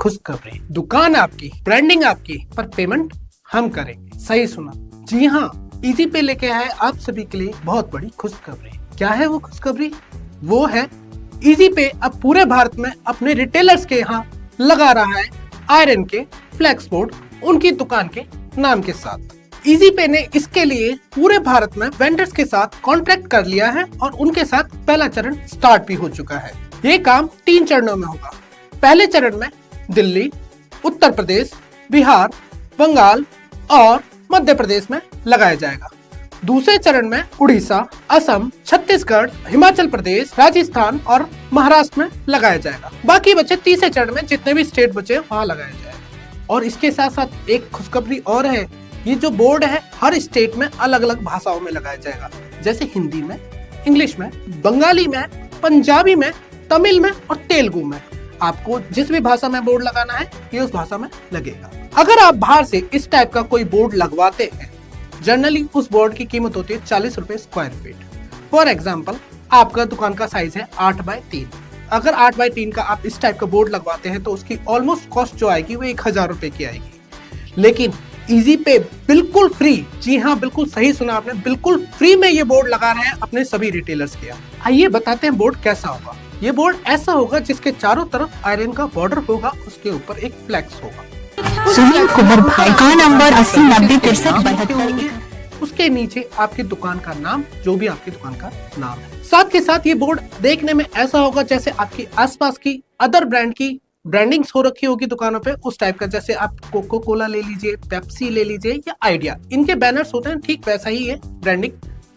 खुशखबरी। दुकान आपकी, ब्रांडिंग आपकी, पर पेमेंट हम करेंगे। सही सुना, जी हाँ, इजी पे लेके आए आप सभी के लिए बहुत बड़ी खुशखबरी। क्या है वो खुशखबरी? वो है इजी पे अब पूरे भारत में अपने रिटेलर्स के यहाँ लगा रहा है आयरन के फ्लेक्स बोर्ड उनकी दुकान के नाम के साथ। इजी पे ने इसके लिए पूरे भारत में वेंडर्स के साथ कॉन्ट्रैक्ट कर लिया है और उनके साथ पहला चरण स्टार्ट भी हो चुका है। ये काम 3 चरणों में होगा। पहले चरण में दिल्ली, उत्तर प्रदेश, बिहार, बंगाल और मध्य प्रदेश में लगाया जाएगा। दूसरे चरण में उड़ीसा, असम, छत्तीसगढ़, हिमाचल प्रदेश, राजस्थान और महाराष्ट्र में लगाया जाएगा। बाकी बचे तीसरे चरण में जितने भी स्टेट बचे वहाँ लगाया जाएगा। और इसके साथ साथ एक खुशखबरी और है, ये जो बोर्ड है हर स्टेट में अलग अलग भाषाओं में लगाया जाएगा, जैसे हिंदी में, इंग्लिश में, बंगाली में, पंजाबी में, तमिल में और तेलुगु में। आपको जिस भी भाषा में बोर्ड लगाना है ये उस भाषा में लगेगा। अगर आप बाहर से इस टाइप का कोई बोर्ड लगवाते हैं, जनरली उस बोर्ड की कीमत होती है 40 रुपए स्क्वायर फीट। फॉर एग्जाम्पल, आपका दुकान का साइज है 8x3। अगर 8x3 का आप इस टाइप का बोर्ड लगवाते हैं तो उसकी ऑलमोस्ट कॉस्ट जो आएगी वो 1000 रुपए की आएगी। लेकिन इजी पे बिल्कुल फ्री, जी हाँ बिल्कुल सही सुना आपने, बिल्कुल फ्री में ये बोर्ड लगा रहे हैं अपने सभी रिटेलर्स के। आइए बताते हैं बोर्ड कैसा होगा। ये बोर्ड ऐसा होगा जिसके चारों तरफ आयरन का बॉर्डर होगा, उसके ऊपर एक फ्लेक्स होगा। सुनील कुमार भाई का नंबर 80906372। उसके नीचे आपकी दुकान का नाम, जो भी आपकी दुकान का नाम है। साथ के साथ ये बोर्ड देखने में ऐसा होगा जैसे आपकी आसपास की अदर ब्रांड की ब्रांडिंग्स हो रखी होगी दुकानों पे, उस टाइप का। जैसे आप कोको कोला ले लीजिए, पेप्सी ले लीजिए या आइडिया, इनके बैनर्स होते हैं, ठीक वैसा ही ये ब्रांडिंग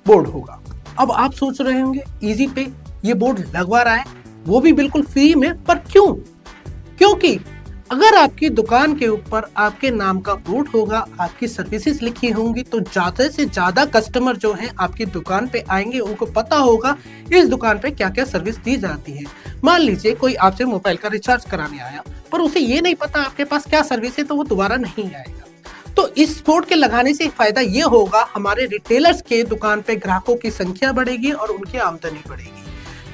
बोर्ड होगा। अब आप सोच रहे होंगे इजी पे ये बोर्ड लगवा रहा है, वो भी बिल्कुल फ्री में, पर क्यों? क्योंकि अगर आपकी दुकान के ऊपर आपके नाम का बोर्ड होगा, आपकी सर्विसेज लिखी होंगी, तो ज्यादा से ज्यादा कस्टमर जो हैं आपकी दुकान पे आएंगे, उनको पता होगा इस दुकान पे क्या क्या सर्विस दी जाती है। मान लीजिए कोई आपसे मोबाइल का रिचार्ज कराने आया, पर उसे ये नहीं पता आपके पास क्या सर्विस है, तो वो दोबारा नहीं आएगा। तो इस बोर्ड के लगाने से फायदा ये होगा, हमारे रिटेलर्स के दुकान पे ग्राहकों की संख्या बढ़ेगी और उनकी आमदनी बढ़ेगी।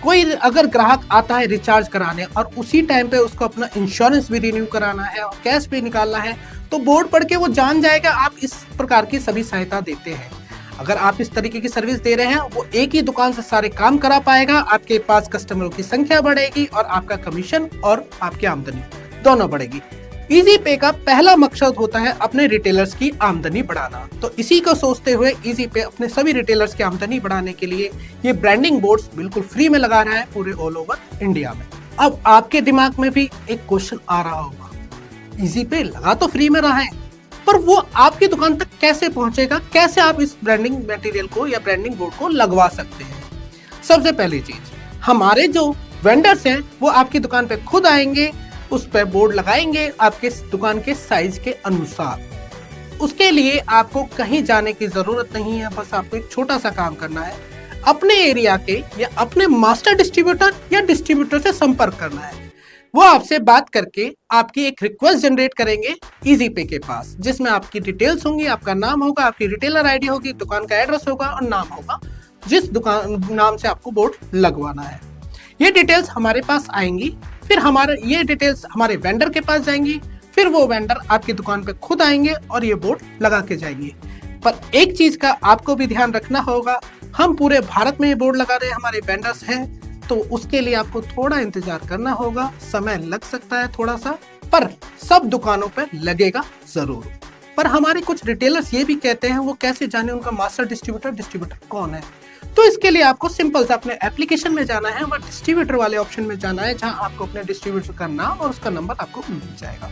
कोई अगर ग्राहक आता है रिचार्ज कराने और उसी टाइम पे उसको अपना इंश्योरेंस भी रिन्यू कराना है और कैश भी निकालना है, तो बोर्ड पढ़ के वो जान जाएगा आप इस प्रकार की सभी सहायता देते हैं। अगर आप इस तरीके की सर्विस दे रहे हैं, वो एक ही दुकान से सारे काम करा पाएगा, आपके पास कस्टमरों की संख्या बढ़ेगी और आपका कमीशन और आपकी आमदनी दोनों बढ़ेगी। इजी पे का पहला मकसद होता है अपने रिटेलर्स की आमदनी बढ़ाना। तो इसी को सोचते हुए इजी पे अपने सभी रिटेलर्स की आमदनी बढ़ाने के लिए ये ब्रांडिंग बोर्ड्स बिल्कुल फ्री में लगा रहा है पूरे ऑल ओवर इंडिया में। अब आपके दिमाग में भी एक क्वेश्चन आ रहा होगा, इजी पे लगा तो फ्री में रहा है, पर वो आपकी दुकान तक कैसे पहुंचेगा? कैसे आप इस ब्रांडिंग मटेरियल को या ब्रांडिंग बोर्ड को लगवा सकते हैं? सबसे पहली चीज, हमारे जो वेंडर्स हैं वो आपकी दुकान पे खुद आएंगे, उस पर बोर्ड लगाएंगे आपके दुकान के साइज के अनुसार। उसके लिए आपको कहीं जाने की जरूरत नहीं है, बस आपको एक छोटा सा काम करना है, अपने एरिया के या अपने मास्टर डिस्ट्रीब्यूटर या डिस्ट्रीब्यूटर से संपर्क करना है। वो आपसे बात करके आपकी एक रिक्वेस्ट जनरेट करेंगे इजी पे के पास, जिसमें आपकी डिटेल्स होंगी, आपका नाम होगा, आपकी रिटेलर आईडी होगी, दुकान का एड्रेस होगा और नाम होगा, जिस दुकान नाम से आपको बोर्ड लगवाना है। ये डिटेल्स हमारे पास आएंगी, फिर हमारे ये डिटेल्स हमारे वेंडर के पास जाएंगी, फिर वो वेंडर आपकी दुकान पे खुद आएंगे और ये बोर्ड लगा के जाएंगे। पर एक चीज का आपको भी ध्यान रखना होगा, हम पूरे भारत में ये बोर्ड लगा रहे हैं, हमारे वेंडर्स हैं, तो उसके लिए आपको थोड़ा इंतजार करना होगा, समय लग सकता है थोड़ा सा, पर सब दुकानों पर लगेगा जरूर। पर हमारे कुछ रिटेलर्स ये भी कहते हैं वो कैसे जाने उनका मास्टर डिस्ट्रीब्यूटर कौन है। तो इसके लिए आपको सिंपल सा अपने एप्लीकेशन में जाना है, वह डिस्ट्रीब्यूटर वाले ऑप्शन में जाना है, जहां आपको अपने डिस्ट्रीब्यूटर का नाम और उसका नंबर आपको मिल जाएगा।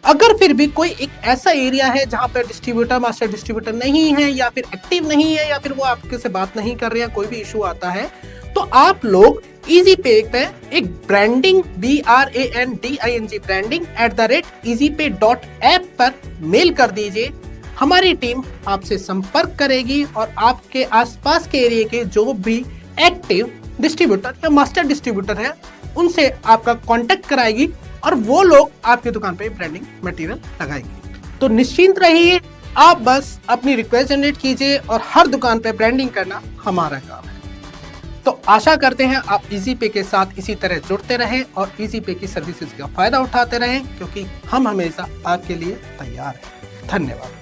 अगर फिर भी कोई एक ऐसा एरिया है जहां पर डिस्ट्रीब्यूटर मास्टर डिस्ट्रीब्यूटर नहीं है, या फिर एक्टिव नहीं है, या फिर वो आपके से बात नहीं कर रहे हैं, कोई भी इशू आता है, तो आप लोग इजी पे पे एक ब्रांडिंग BRANDING ब्रांडिंग @easypay.app पर मेल कर दीजिए। हमारी टीम आपसे संपर्क करेगी और आपके आसपास के एरिया के जो भी एक्टिव डिस्ट्रीब्यूटर या मास्टर डिस्ट्रीब्यूटर है उनसे आपका कांटेक्ट कराएगी और वो लोग आपकी दुकान पे ब्रांडिंग मटेरियल लगाएंगे। तो निश्चिंत रहिए, आप बस अपनी रिक्वेस्ट जनरेट कीजिए और हर दुकान पे ब्रांडिंग करना हमारा काम है। तो आशा करते हैं आप इजी पे के साथ इसी तरह जुड़ते रहें और इजी पे की सर्विसेज का फायदा उठाते रहें, क्योंकि हम हमेशा आपके लिए तैयार हैं। धन्यवाद।